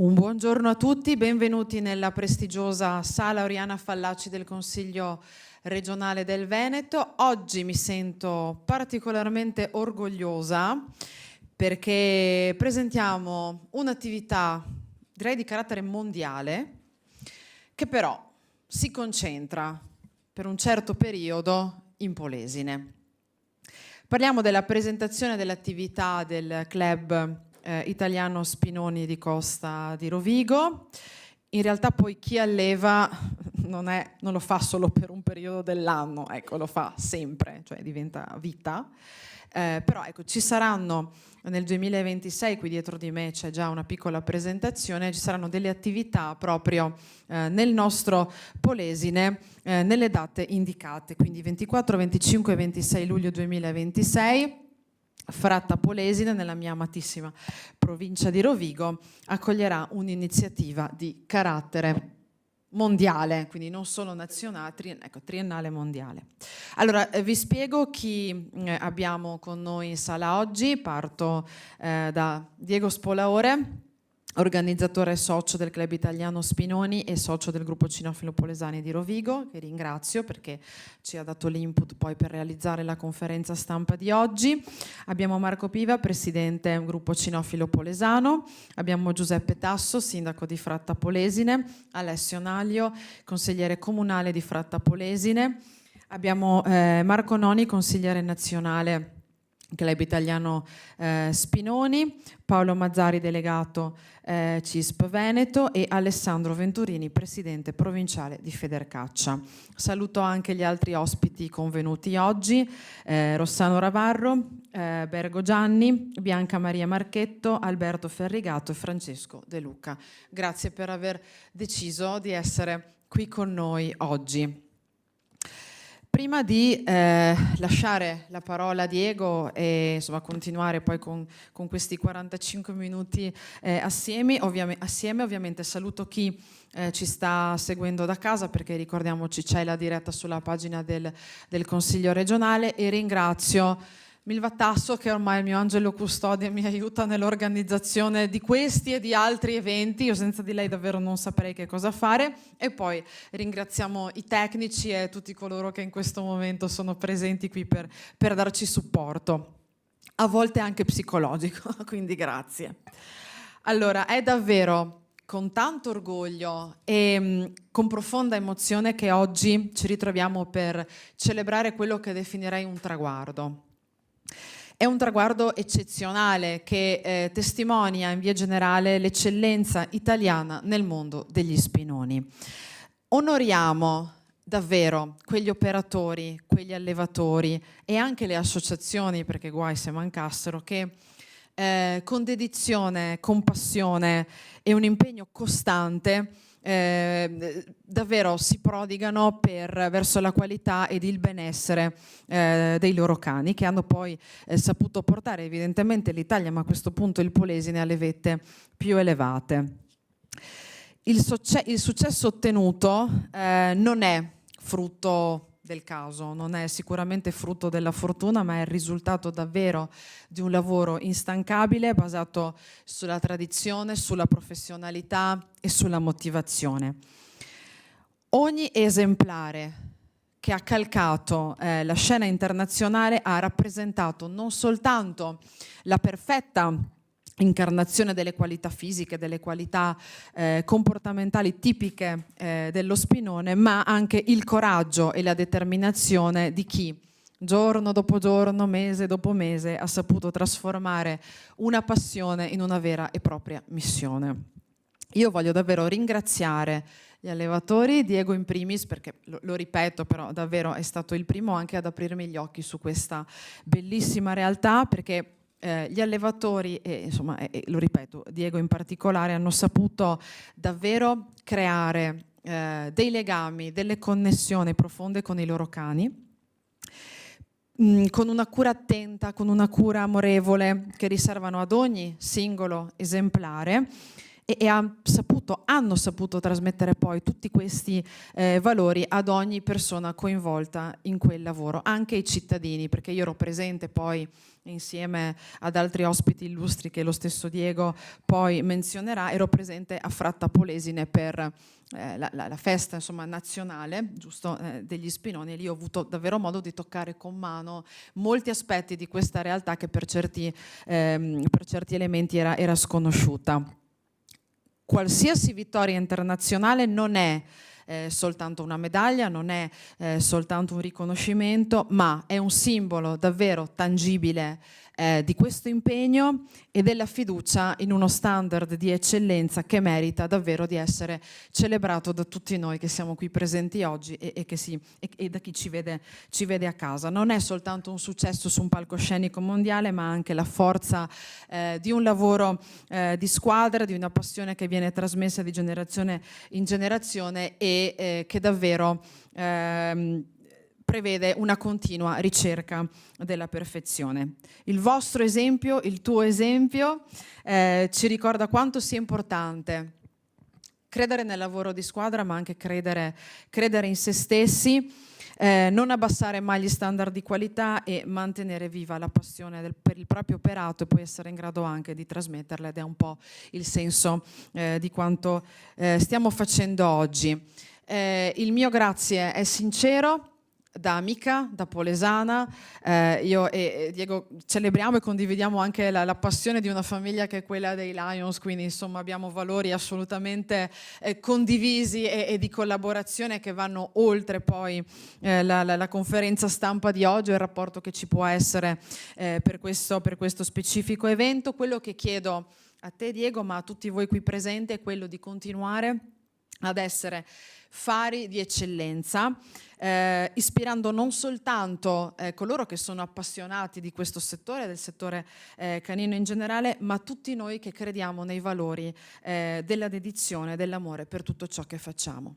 Un buongiorno a tutti, benvenuti nella prestigiosa Sala Oriana Fallaci del Consiglio regionale del Veneto. Oggi mi sento particolarmente orgogliosa perché presentiamo un'attività, direi di carattere mondiale, che però si concentra per un certo periodo in Polesine. Parliamo della presentazione dell'attività del club italiano Spinoni di Costa di Rovigo. In realtà poi chi alleva non lo fa solo per un periodo dell'anno, ecco, lo fa sempre, cioè diventa vita. Però ecco, ci saranno nel 2026, qui dietro di me c'è già una piccola presentazione, ci saranno delle attività proprio nel nostro Polesine nelle date indicate, quindi 24, 25 e 26 luglio 2026. Fratta Polesine, nella mia amatissima provincia di Rovigo, accoglierà un'iniziativa di carattere mondiale, quindi non solo nazionale, triennale mondiale. Allora, vi spiego chi abbiamo con noi in sala oggi. Parto da Diego Spolaore, organizzatore e socio del Club Italiano Spinoni e socio del gruppo Cinofilo Polesani di Rovigo, che ringrazio perché ci ha dato l'input poi per realizzare la conferenza stampa di oggi. Abbiamo Marco Piva, presidente gruppo Cinofilo Polesano, abbiamo Giuseppe Tasso, sindaco di Fratta Polesine, Alessio Naglio, consigliere comunale di Fratta Polesine, abbiamo Marco Noni, consigliere nazionale Club Italiano Spinoni, Paolo Mazzari, delegato CISP Veneto, e Alessandro Venturini, presidente provinciale di Federcaccia. Saluto anche gli altri ospiti convenuti oggi, Rossano Ravarro, Bergo Gianni, Bianca Maria Marchetto, Alberto Ferrigato e Francesco De Luca. Grazie per aver deciso di essere qui con noi oggi. Prima di lasciare la parola a Diego e insomma, continuare poi con questi 45 minuti assieme, ovviamente saluto chi ci sta seguendo da casa, perché ricordiamoci c'è la diretta sulla pagina del Consiglio regionale, e ringrazio Milva Tasso, che ormai è il mio angelo custode e mi aiuta nell'organizzazione di questi e di altri eventi. Io senza di lei davvero non saprei che cosa fare. E poi ringraziamo i tecnici e tutti coloro che in questo momento sono presenti qui per darci supporto, a volte anche psicologico, quindi grazie. Allora, è davvero con tanto orgoglio e con profonda emozione che oggi ci ritroviamo per celebrare quello che definirei un traguardo. È un traguardo eccezionale che testimonia in via generale l'eccellenza italiana nel mondo degli spinoni. Onoriamo davvero quegli operatori, quegli allevatori e anche le associazioni, perché guai se mancassero, che con dedizione, con passione e un impegno costante davvero si prodigano verso la qualità ed il benessere dei loro cani, che hanno poi saputo portare evidentemente l'Italia, ma a questo punto il Polesine, alle vette più elevate. Il successo ottenuto non è frutto del caso, non è sicuramente frutto della fortuna, ma è il risultato davvero di un lavoro instancabile basato sulla tradizione, sulla professionalità e sulla motivazione. Ogni esemplare che ha calcato la scena internazionale ha rappresentato non soltanto la perfetta incarnazione delle qualità fisiche, delle qualità comportamentali tipiche dello spinone, ma anche il coraggio e la determinazione di chi giorno dopo giorno, mese dopo mese ha saputo trasformare una passione in una vera e propria missione. Io voglio davvero ringraziare gli allevatori, Diego in primis, perché lo ripeto, però davvero è stato il primo anche ad aprirmi gli occhi su questa bellissima realtà, perché gli allevatori e lo ripeto, Diego in particolare, hanno saputo davvero creare dei legami, delle connessioni profonde con i loro cani, con una cura attenta, con una cura amorevole che riservano ad ogni singolo esemplare, hanno saputo trasmettere poi tutti questi valori ad ogni persona coinvolta in quel lavoro, anche i cittadini, perché io ero presente poi insieme ad altri ospiti illustri che lo stesso Diego poi menzionerà, ero presente a Fratta Polesine per la festa, insomma, nazionale, giusto, degli Spinoni, e lì ho avuto davvero modo di toccare con mano molti aspetti di questa realtà che per certi elementi era sconosciuta. Qualsiasi vittoria internazionale non è soltanto una medaglia, non è soltanto un riconoscimento, ma è un simbolo davvero tangibile di questo impegno e della fiducia in uno standard di eccellenza che merita davvero di essere celebrato da tutti noi che siamo qui presenti oggi e da chi ci vede a casa. Non è soltanto un successo su un palcoscenico mondiale, ma anche la forza di un lavoro di squadra, di una passione che viene trasmessa di generazione in generazione e che davvero prevede una continua ricerca della perfezione. Il vostro esempio, il tuo esempio, ci ricorda quanto sia importante credere nel lavoro di squadra, ma anche credere in se stessi, non abbassare mai gli standard di qualità e mantenere viva la passione per il proprio operato e poi essere in grado anche di trasmetterla, ed è un po' il senso di quanto stiamo facendo oggi. Il mio grazie è sincero, da amica, da polesana. Io e Diego celebriamo e condividiamo anche la passione di una famiglia che è quella dei Lions, quindi insomma abbiamo valori assolutamente condivisi e di collaborazione che vanno oltre poi la conferenza stampa di oggi e il rapporto che ci può essere per questo specifico evento. Quello che chiedo a te, Diego, ma a tutti voi qui presenti, è quello di continuare ad essere fari di eccellenza, ispirando non soltanto coloro che sono appassionati di questo settore, del settore canino in generale, ma tutti noi che crediamo nei valori della dedizione, dell'amore per tutto ciò che facciamo.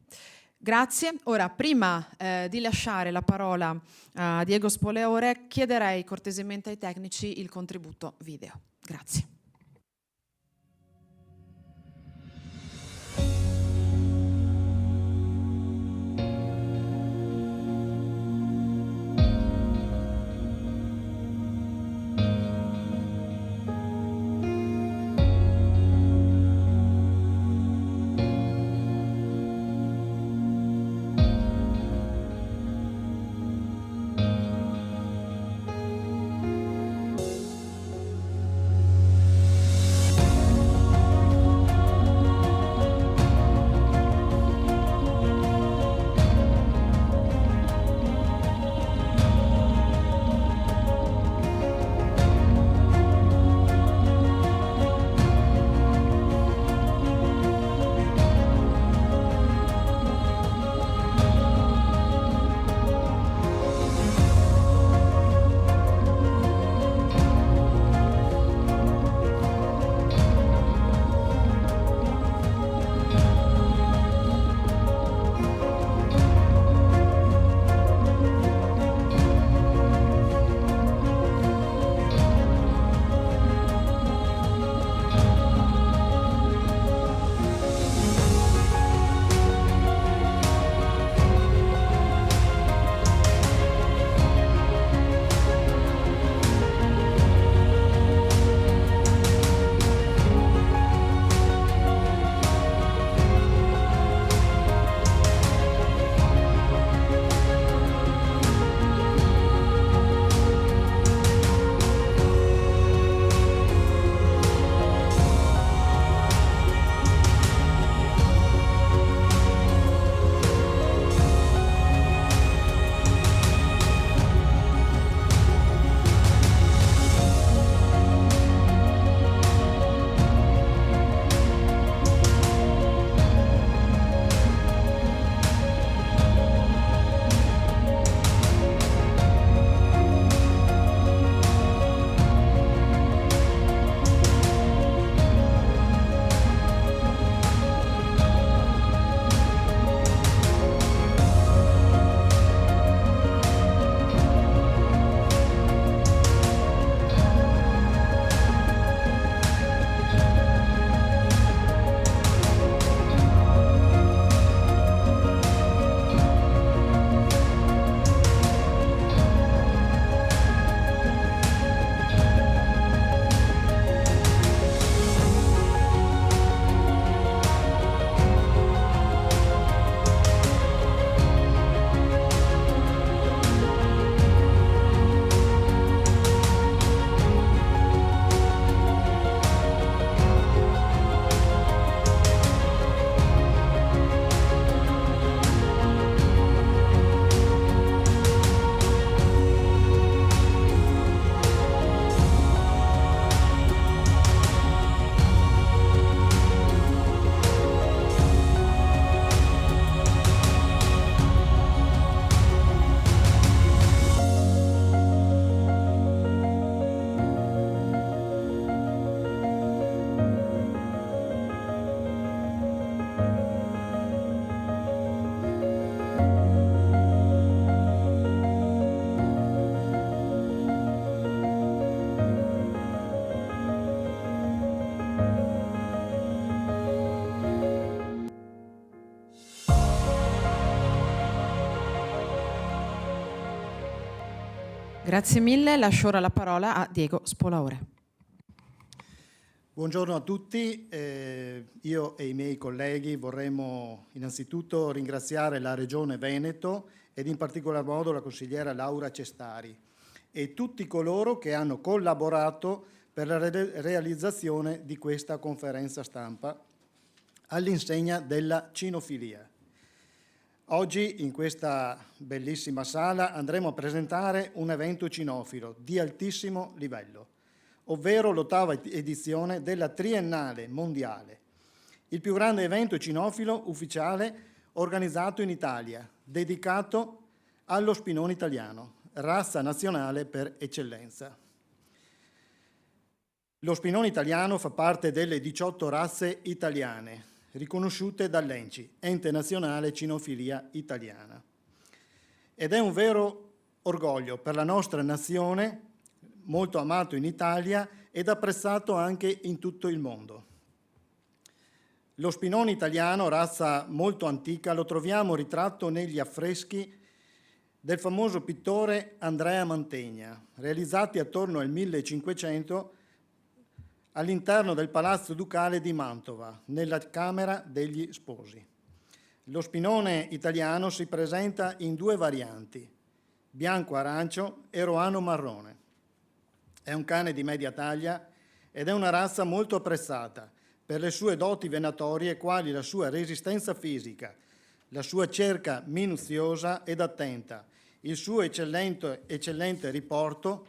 Grazie. Ora, prima di lasciare la parola a Diego Spoleore, chiederei cortesemente ai tecnici il contributo video. Grazie. Grazie mille, lascio ora la parola a Diego Spolaore. Buongiorno a tutti, io e i miei colleghi vorremmo innanzitutto ringraziare la Regione Veneto ed in particolar modo la consigliera Laura Cestari e tutti coloro che hanno collaborato per la realizzazione di questa conferenza stampa all'insegna della cinofilia. Oggi in questa bellissima sala andremo a presentare un evento cinofilo di altissimo livello, ovvero l'8ª edizione della Triennale Mondiale, il più grande evento cinofilo ufficiale organizzato in Italia, dedicato allo spinone italiano, razza nazionale per eccellenza. Lo spinone italiano fa parte delle 18 razze italiane, riconosciute dall'ENCI, Ente Nazionale Cinofilia Italiana. Ed è un vero orgoglio per la nostra nazione, molto amato in Italia ed apprezzato anche in tutto il mondo. Lo spinone italiano, razza molto antica, lo troviamo ritratto negli affreschi del famoso pittore Andrea Mantegna, realizzati attorno al 1500 all'interno del Palazzo Ducale di Mantova, nella Camera degli Sposi. Lo spinone italiano si presenta in 2 varianti, bianco-arancio e roano-marrone. È un cane di media taglia ed è una razza molto apprezzata per le sue doti venatorie quali la sua resistenza fisica, la sua cerca minuziosa ed attenta, il suo eccellente riporto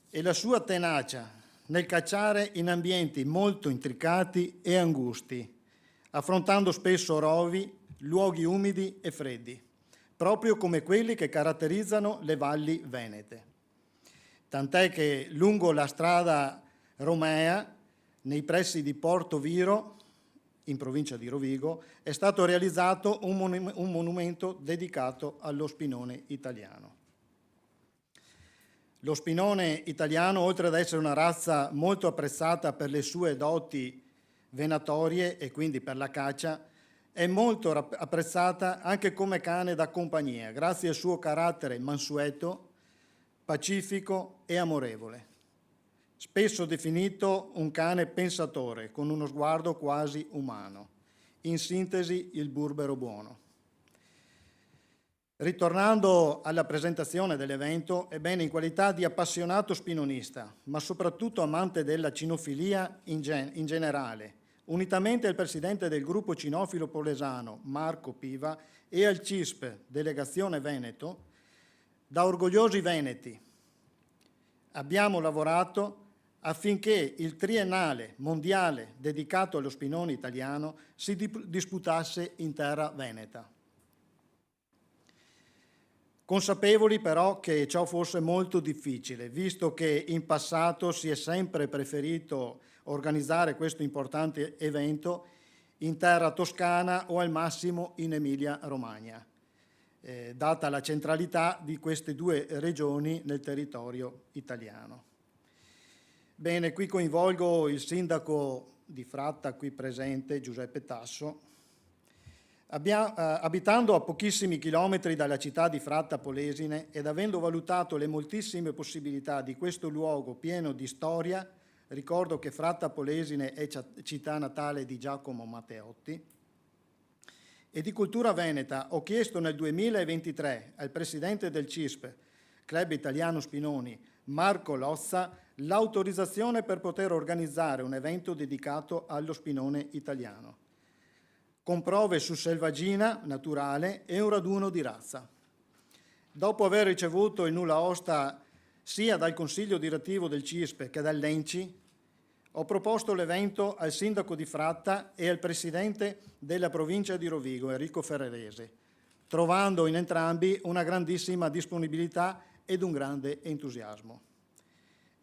e la sua tenacia nel cacciare in ambienti molto intricati e angusti, affrontando spesso rovi, luoghi umidi e freddi, proprio come quelli che caratterizzano le valli venete. Tant'è che lungo la strada Romea, nei pressi di Porto Viro, in provincia di Rovigo, è stato realizzato un monumento dedicato allo spinone italiano. Lo spinone italiano, oltre ad essere una razza molto apprezzata per le sue doti venatorie e quindi per la caccia, è molto apprezzata anche come cane da compagnia, grazie al suo carattere mansueto, pacifico e amorevole. Spesso definito un cane pensatore, con uno sguardo quasi umano. In sintesi, il burbero buono. Ritornando alla presentazione dell'evento, ebbene, in qualità di appassionato spinonista, ma soprattutto amante della cinofilia in generale, unitamente al presidente del gruppo cinofilo polesano, Marco Piva, e al CISP, Delegazione Veneto, da orgogliosi veneti, abbiamo lavorato affinché il Triennale Mondiale dedicato allo spinone italiano si disputasse in terra veneta. Consapevoli però che ciò fosse molto difficile, visto che in passato si è sempre preferito organizzare questo importante evento in terra toscana o al massimo in Emilia-Romagna, data la centralità di queste 2 regioni nel territorio italiano. Bene, qui coinvolgo il sindaco di Fratta qui presente, Giuseppe Tasso. Abitando a pochissimi chilometri dalla città di Fratta Polesine ed avendo valutato le moltissime possibilità di questo luogo pieno di storia, ricordo che Fratta Polesine è città natale di Giacomo Matteotti, e di cultura veneta, ho chiesto nel 2023 al presidente del CISP, Club Italiano Spinoni, Marco Lozza, l'autorizzazione per poter organizzare un evento dedicato allo spinone italiano, con prove su selvaggina naturale e un raduno di razza. Dopo aver ricevuto il nulla osta sia dal Consiglio direttivo del CISP che dall'ENCI, ho proposto l'evento al sindaco di Fratta e al presidente della provincia di Rovigo, Enrico Ferrarese, trovando in entrambi una grandissima disponibilità ed un grande entusiasmo.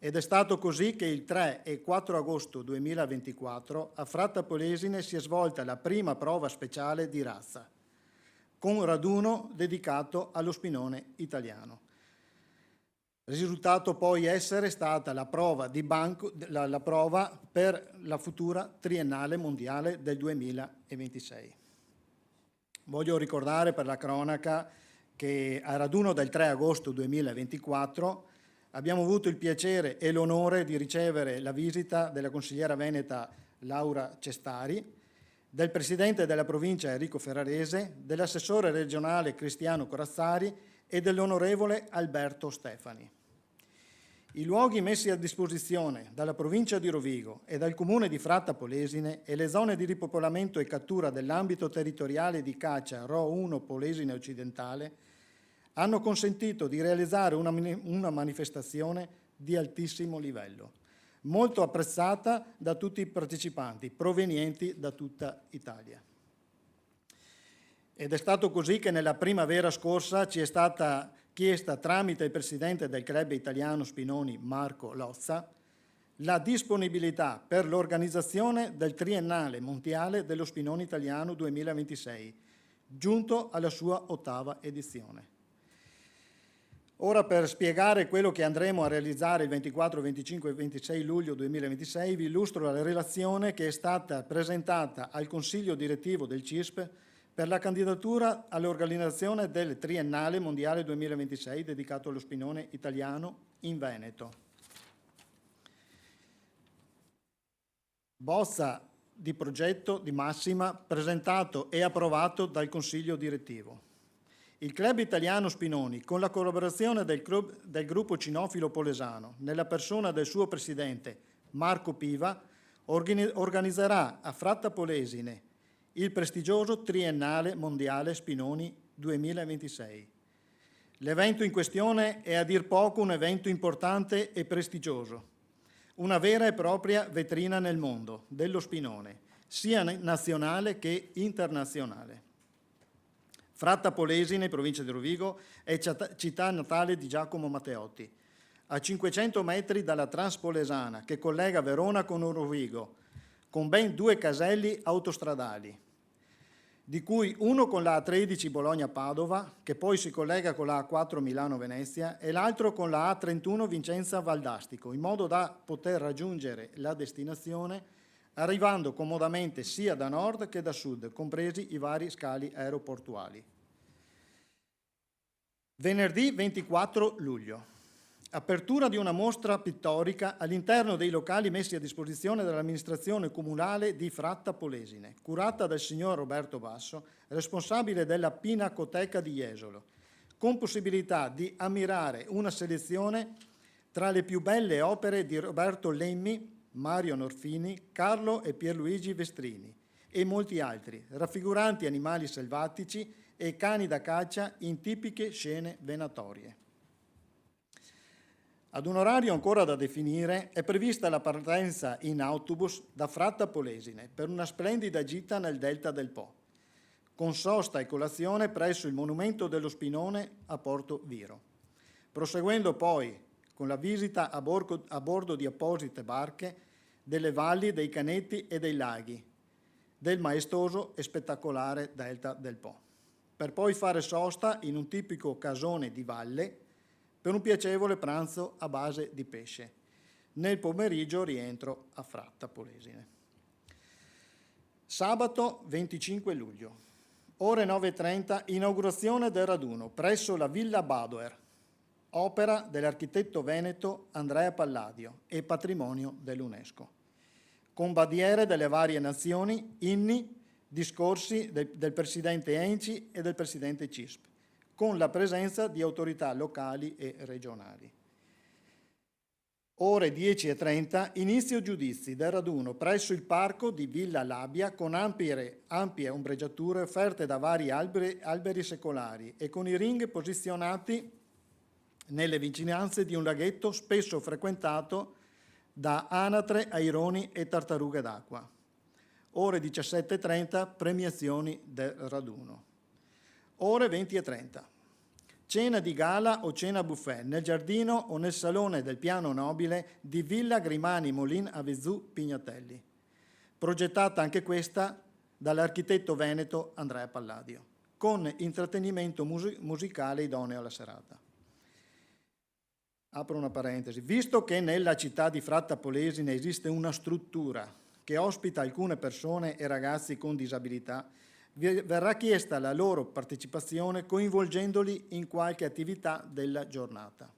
Ed è stato così che il 3 e 4 agosto 2024 a Fratta Polesine si è svolta la prima prova speciale di razza, con un raduno dedicato allo spinone italiano. Risultato poi essere stata la prova per la futura Triennale Mondiale del 2026. Voglio ricordare per la cronaca che al raduno del 3 agosto 2024 abbiamo avuto il piacere e l'onore di ricevere la visita della consigliera veneta Laura Cestari, del presidente della provincia Enrico Ferrarese, dell'assessore regionale Cristiano Corazzari e dell'onorevole Alberto Stefani. I luoghi messi a disposizione dalla provincia di Rovigo e dal comune di Fratta Polesine e le zone di ripopolamento e cattura dell'ambito territoriale di caccia Ro 1 Polesine Occidentale hanno consentito di realizzare una manifestazione di altissimo livello, molto apprezzata da tutti i partecipanti, provenienti da tutta Italia. Ed è stato così che nella primavera scorsa ci è stata chiesta tramite il presidente del club italiano Spinoni, Marco Lozza, la disponibilità per l'organizzazione del triennale mondiale dello Spinone italiano 2026, giunto alla sua 8ª edizione. Ora, per spiegare quello che andremo a realizzare il 24, 25 e 26 luglio 2026, vi illustro la relazione che è stata presentata al Consiglio direttivo del CISP per la candidatura all'organizzazione del Triennale Mondiale 2026 dedicato allo spinone italiano in Veneto. Bozza di progetto di massima presentato e approvato dal Consiglio direttivo. Il Club Italiano Spinoni, con la collaborazione del gruppo cinofilo polesano, nella persona del suo presidente Marco Piva, organizzerà a Fratta Polesine il prestigioso Triennale Mondiale Spinoni 2026. L'evento in questione è a dir poco un evento importante e prestigioso, una vera e propria vetrina nel mondo dello spinone, sia nazionale che internazionale. Fratta Polesine, provincia di Rovigo, è città natale di Giacomo Matteotti, a 500 metri dalla Transpolesana che collega Verona con Rovigo, con ben 2 caselli autostradali, di cui uno con la A13 Bologna-Padova, che poi si collega con la A4 Milano-Venezia, e l'altro con la A31 Vicenza-Valdastico, in modo da poter raggiungere la destinazione arrivando comodamente sia da nord che da sud, compresi i vari scali aeroportuali. Venerdì 24 luglio. Apertura di una mostra pittorica all'interno dei locali messi a disposizione dall'amministrazione comunale di Fratta Polesine, curata dal signor Roberto Basso, responsabile della Pinacoteca di Jesolo, con possibilità di ammirare una selezione tra le più belle opere di Roberto Lemmi, Mario Norfini, Carlo e Pierluigi Vestrini e molti altri, raffiguranti animali selvatici e cani da caccia in tipiche scene venatorie. Ad un orario ancora da definire è prevista la partenza in autobus da Fratta Polesine per una splendida gita nel delta del Po, con sosta e colazione presso il monumento dello Spinone a Porto Viro, proseguendo poi con la visita a bordo di apposite barche delle valli, dei canetti e dei laghi del maestoso e spettacolare delta del Po, per poi fare sosta in un tipico casone di valle per un piacevole pranzo a base di pesce. Nel pomeriggio rientro a Fratta Polesine. Sabato 25 luglio, ore 9:30, inaugurazione del raduno presso la Villa Badoer, opera dell'architetto veneto Andrea Palladio e patrimonio dell'UNESCO, con bandiere delle varie nazioni, inni, discorsi del presidente Enci e del presidente CISP, con la presenza di autorità locali e regionali. Ore 10:30, inizio giudizi del raduno presso il parco di Villa Labia con ampie ombreggiature offerte da vari alberi secolari e con i ring posizionati nelle vicinanze di un laghetto spesso frequentato da anatre, aironi e tartarughe d'acqua. Ore 17:30, premiazioni del raduno. Ore 20:30. Cena di gala o cena buffet nel giardino o nel salone del piano nobile di Villa Grimani Molin a Vezù Pignatelli, progettata anche questa dall'architetto veneto Andrea Palladio, con intrattenimento musicale idoneo alla serata. Apro una parentesi. Visto che nella città di Fratta Polesine esiste una struttura che ospita alcune persone e ragazzi con disabilità, verrà chiesta la loro partecipazione coinvolgendoli in qualche attività della giornata.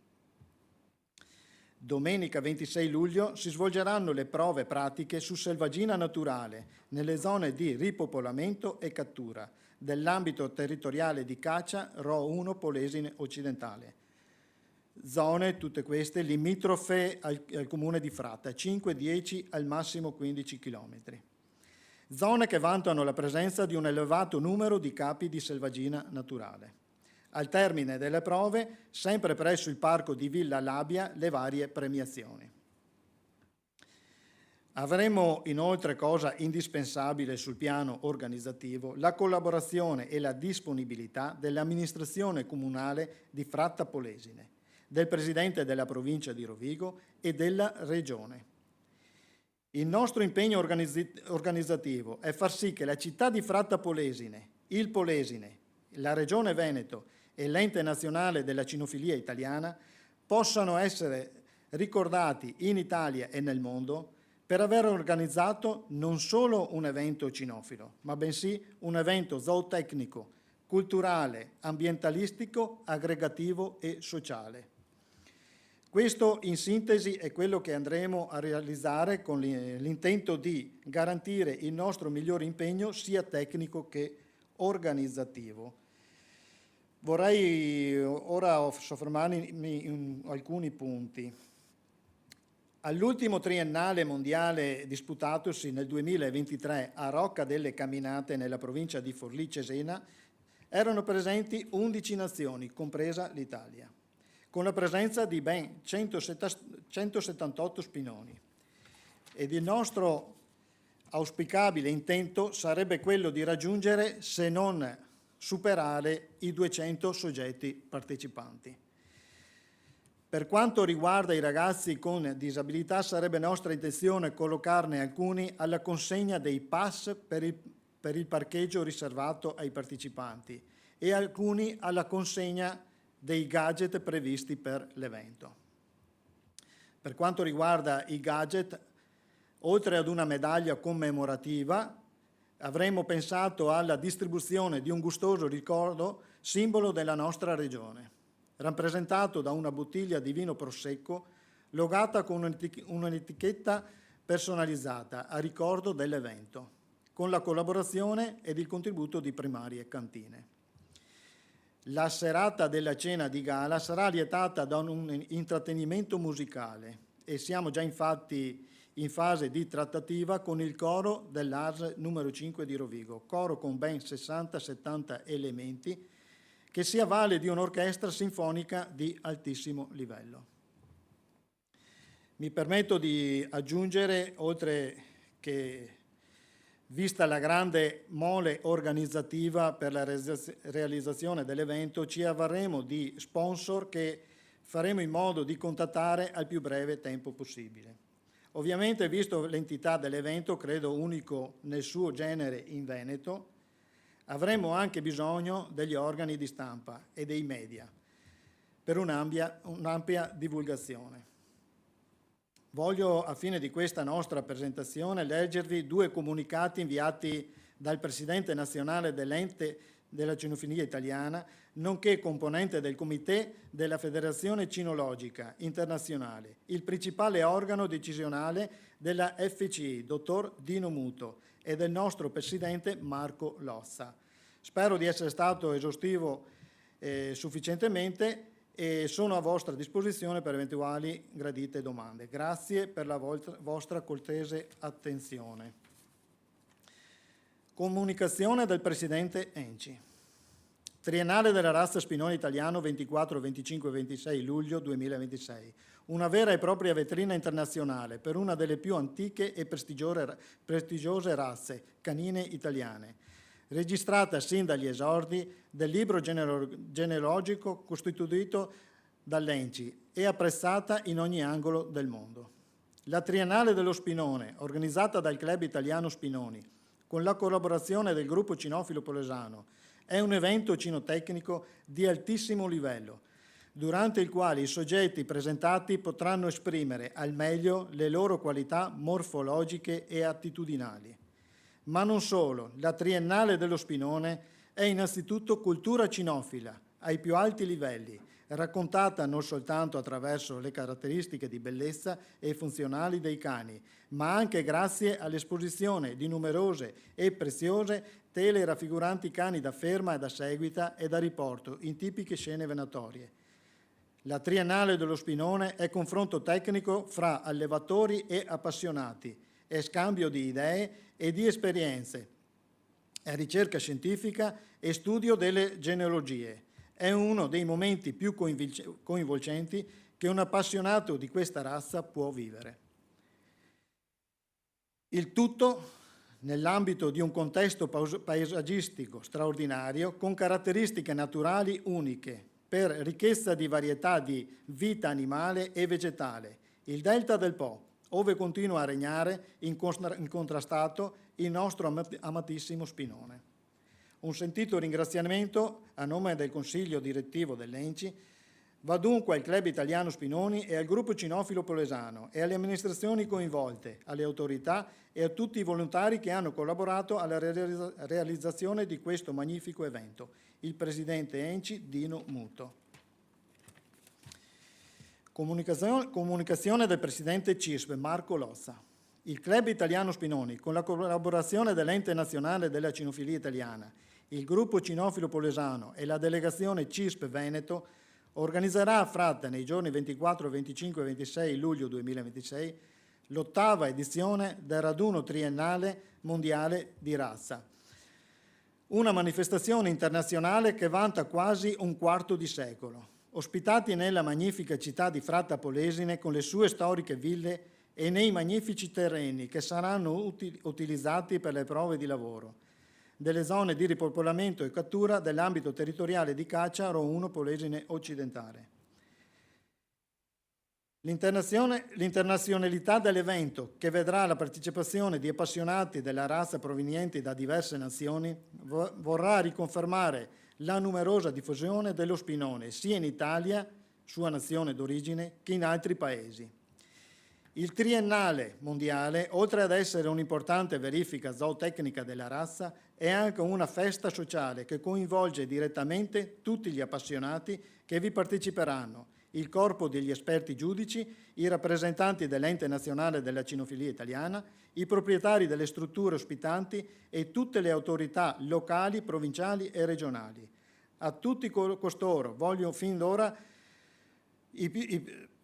Domenica 26 luglio si svolgeranno le prove pratiche su selvaggina naturale nelle zone di ripopolamento e cattura dell'ambito territoriale di caccia Ro 1 Polesine occidentale. Zone, tutte queste, limitrofe al comune di Fratta, 5, 10, al massimo 15 km. Zone che vantano la presenza di un elevato numero di capi di selvaggina naturale. Al termine delle prove, sempre presso il parco di Villa Labia, le varie premiazioni. Avremo inoltre, cosa indispensabile sul piano organizzativo, la collaborazione e la disponibilità dell'amministrazione comunale di Fratta Polesine, del Presidente della provincia di Rovigo e della Regione. Il nostro impegno organizzativo è far sì che la città di Fratta Polesine, il Polesine, la Regione Veneto e l'Ente Nazionale della Cinofilia Italiana possano essere ricordati in Italia e nel mondo per aver organizzato non solo un evento cinofilo, ma bensì un evento zootecnico, culturale, ambientalistico, aggregativo e sociale. Questo in sintesi è quello che andremo a realizzare con l'intento di garantire il nostro migliore impegno sia tecnico che organizzativo. Vorrei ora soffermarmi in alcuni punti. All'ultimo triennale mondiale disputatosi nel 2023 a Rocca delle Camminate nella provincia di Forlì-Cesena erano presenti 11 nazioni, compresa l'Italia, con la presenza di ben 178 spinoni. Ed il nostro auspicabile intento sarebbe quello di raggiungere, se non superare, i 200 soggetti partecipanti. Per quanto riguarda i ragazzi con disabilità, sarebbe nostra intenzione collocarne alcuni alla consegna dei pass per il parcheggio riservato ai partecipanti e alcuni alla consegna dei gadget previsti per l'evento. Per quanto riguarda i gadget, oltre ad una medaglia commemorativa, avremmo pensato alla distribuzione di un gustoso ricordo, simbolo della nostra regione, rappresentato da una bottiglia di vino prosecco logata con un'etichetta personalizzata a ricordo dell'evento, con la collaborazione ed il contributo di Primarie Cantine. La serata della cena di gala sarà lietata da un intrattenimento musicale e siamo già infatti in fase di trattativa con il coro dell'ASL numero 5 di Rovigo, coro con ben 60-70 elementi, che si avvale di un'orchestra sinfonica di altissimo livello. Mi permetto di aggiungere, oltre che vista la grande mole organizzativa per la realizzazione dell'evento, ci avvarremo di sponsor che faremo in modo di contattare al più breve tempo possibile. Ovviamente, visto l'entità dell'evento, credo unico nel suo genere in Veneto, avremo anche bisogno degli organi di stampa e dei media per un'ampia divulgazione. Voglio, a fine di questa nostra presentazione, leggervi due comunicati inviati dal Presidente nazionale dell'Ente della Cinofilia Italiana, nonché componente del Comité della Federazione Cinologica Internazionale, il principale organo decisionale della FCI, dottor Dino Muto, e del nostro Presidente Marco Lozza. Spero di essere stato esaustivo sufficientemente e sono a vostra disposizione per eventuali gradite domande. Grazie per la vostra cortese attenzione. Comunicazione del Presidente ENCI. Triennale della razza Spinone italiano 24, 25 e 26 luglio 2026. Una vera e propria vetrina internazionale per una delle più antiche e prestigiose razze canine italiane, registrata sin dagli esordi del libro genealogico costituito dall'ENCI e apprezzata in ogni angolo del mondo. La Triennale dello Spinone, organizzata dal Club Italiano Spinoni, con la collaborazione del gruppo cinofilo polesano, è un evento cinotecnico di altissimo livello, durante il quale i soggetti presentati potranno esprimere al meglio le loro qualità morfologiche e attitudinali, Ma non solo, la Triennale dello Spinone è innanzitutto cultura cinofila ai più alti livelli, raccontata non soltanto attraverso le caratteristiche di bellezza e funzionali dei cani, ma anche grazie all'esposizione di numerose e preziose tele raffiguranti cani da ferma e da seguita e da riporto in tipiche scene venatorie. La Triennale dello Spinone è confronto tecnico fra allevatori e appassionati, è scambio di idee e di esperienze, è ricerca scientifica e studio delle genealogie. È uno dei momenti più coinvolgenti che un appassionato di questa razza può vivere. Il tutto nell'ambito di un contesto paesaggistico straordinario con caratteristiche naturali uniche per ricchezza di varietà di vita animale e vegetale, il Delta del Po, ove continua a regnare incontrastato il nostro amatissimo Spinone. Un sentito ringraziamento a nome del Consiglio direttivo dell'ENCI va dunque al Club Italiano Spinoni e al Gruppo Cinofilo Polesano e alle amministrazioni coinvolte, alle autorità e a tutti i volontari che hanno collaborato alla realizzazione di questo magnifico evento. Il Presidente ENCI Dino Muto. Comunicazione del Presidente CISP Marco Lozza. Il Club Italiano Spinoni, con la collaborazione dell'Ente Nazionale della Cinofilia Italiana, il Gruppo Cinofilo Polesano e la Delegazione CISP Veneto, organizzerà a Fratta nei giorni 24, 25 e 26 luglio 2026 l'8ª edizione del raduno triennale mondiale di razza, una manifestazione internazionale che vanta quasi un quarto di secolo. Ospitati nella magnifica città di Fratta Polesine con le sue storiche ville e nei magnifici terreni che saranno utilizzati per le prove di lavoro delle zone di ripopolamento e cattura dell'ambito territoriale di caccia Ro1 Polesine occidentale. L'internazionalità dell'evento, che vedrà la partecipazione di appassionati della razza provenienti da diverse nazioni, vorrà riconfermare la numerosa diffusione dello Spinone sia in Italia, sua nazione d'origine, che in altri paesi. Il triennale mondiale, oltre ad essere un'importante verifica zootecnica della razza, è anche una festa sociale che coinvolge direttamente tutti gli appassionati che vi parteciperanno, il corpo degli esperti giudici, i rappresentanti dell'Ente Nazionale della Cinofilia Italiana, i proprietari delle strutture ospitanti e tutte le autorità locali, provinciali e regionali. A tutti costoro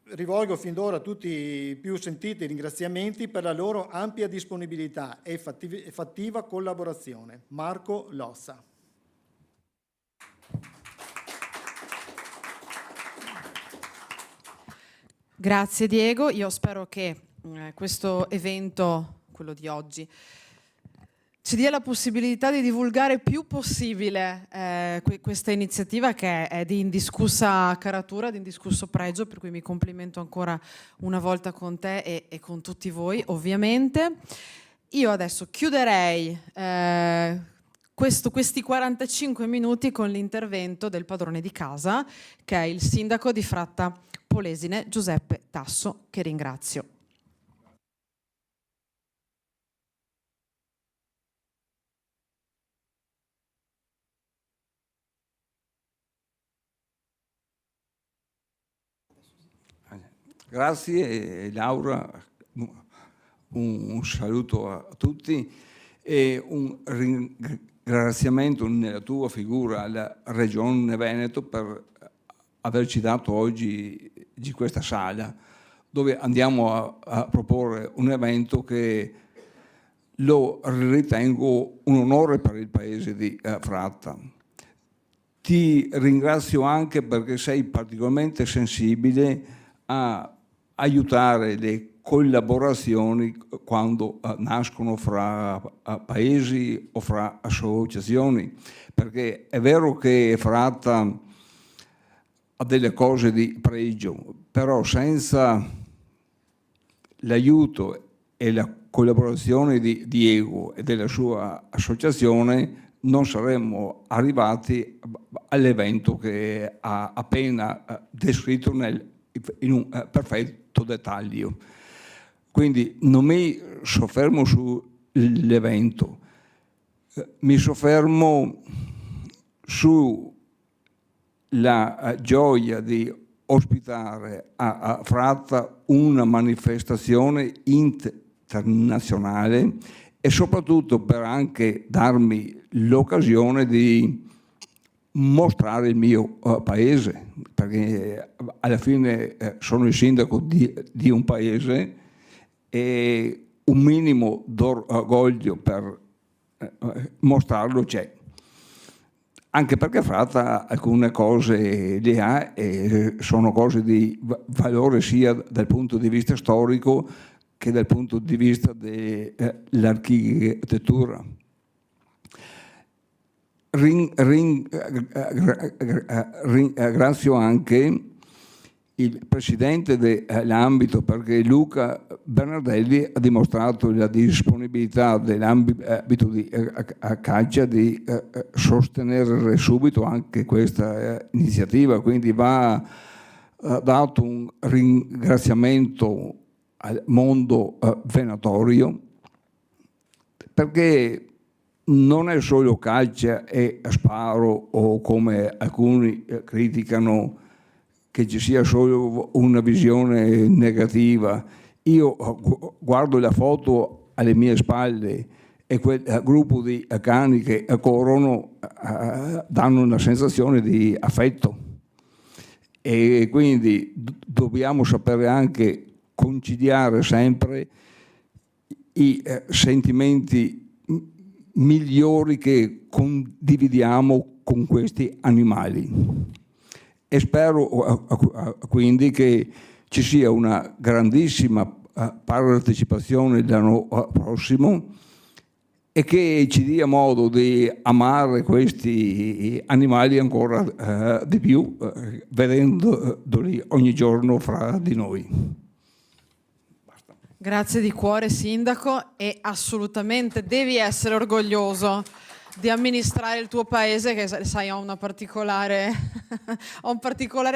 rivolgo fin d'ora tutti i più sentiti ringraziamenti per la loro ampia disponibilità e fattiva collaborazione. Marco Lozza. Grazie Diego, io spero che questo evento, quello di oggi, ci dia la possibilità di divulgare più possibile questa iniziativa che è di indiscussa caratura, di indiscusso pregio, per cui mi complimento ancora una volta con te e con tutti voi ovviamente. Io adesso chiuderei questi 45 minuti con l'intervento del padrone di casa, che è il sindaco di Fratta Polesine, Giuseppe Tasso, che ringrazio. Grazie Laura, un saluto a tutti e un ringraziamento nella tua figura alla Regione Veneto per averci dato oggi di questa sala dove andiamo a proporre un evento che lo ritengo un onore per il paese di Fratta. Ti ringrazio anche perché sei particolarmente sensibile a aiutare le collaborazioni quando nascono fra paesi o fra associazioni, perché è vero che Fratta ha delle cose di pregio, però senza l'aiuto e la collaborazione di Diego e della sua associazione non saremmo arrivati all'evento che ha appena descritto in un perfetto dettaglio. Quindi non mi soffermo sull'evento, mi soffermo sulla gioia di ospitare a Fratta una manifestazione internazionale e soprattutto per anche darmi l'occasione di mostrare il mio paese, perché alla fine sono il sindaco di un paese e un minimo d'orgoglio per mostrarlo c'è. Anche perché Fratta alcune cose le ha e sono cose di valore sia dal punto di vista storico che dal punto di vista dell'architettura. Ringrazio anche il presidente dell'ambito, perché Luca Bernardelli ha dimostrato la disponibilità dell'ambito di Caccia di sostenere subito anche questa iniziativa, quindi va dato un ringraziamento al mondo venatorio, perché non è solo Caccia e Sparo, o come alcuni criticano che ci sia solo una visione negativa. Io guardo la foto alle mie spalle e quel gruppo di cani che corrono danno una sensazione di affetto, e quindi dobbiamo sapere anche conciliare sempre i sentimenti migliori che condividiamo con questi animali. E spero quindi che ci sia una grandissima partecipazione l'anno prossimo e che ci dia modo di amare questi animali ancora di più, vedendoli ogni giorno fra di noi. Grazie di cuore, Sindaco, e assolutamente devi essere orgoglioso di amministrare il tuo paese, che sai ho un particolare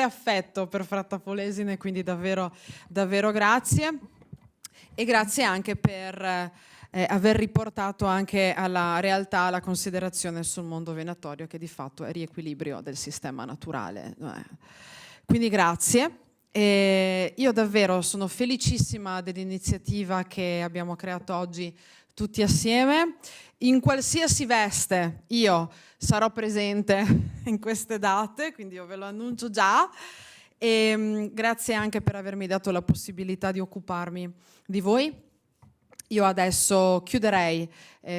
affetto per Fratta Polesine, quindi davvero, davvero grazie. E grazie anche per aver riportato anche alla realtà la considerazione sul mondo venatorio, che di fatto è riequilibrio del sistema naturale. Quindi grazie. E io davvero sono felicissima dell'iniziativa che abbiamo creato oggi tutti assieme. In qualsiasi veste io sarò presente in queste date, quindi io ve lo annuncio già. E grazie anche per avermi dato la possibilità di occuparmi di voi. Io adesso chiuderei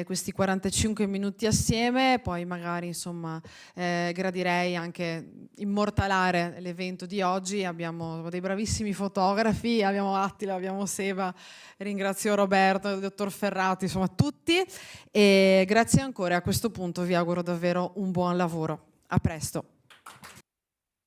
questi 45 minuti assieme, poi magari insomma gradirei anche immortalare l'evento di oggi. Abbiamo dei bravissimi fotografi, abbiamo Attila, abbiamo Seba, ringrazio Roberto, il dottor Ferrati, insomma tutti, e grazie ancora. A questo punto vi auguro davvero un buon lavoro. A presto.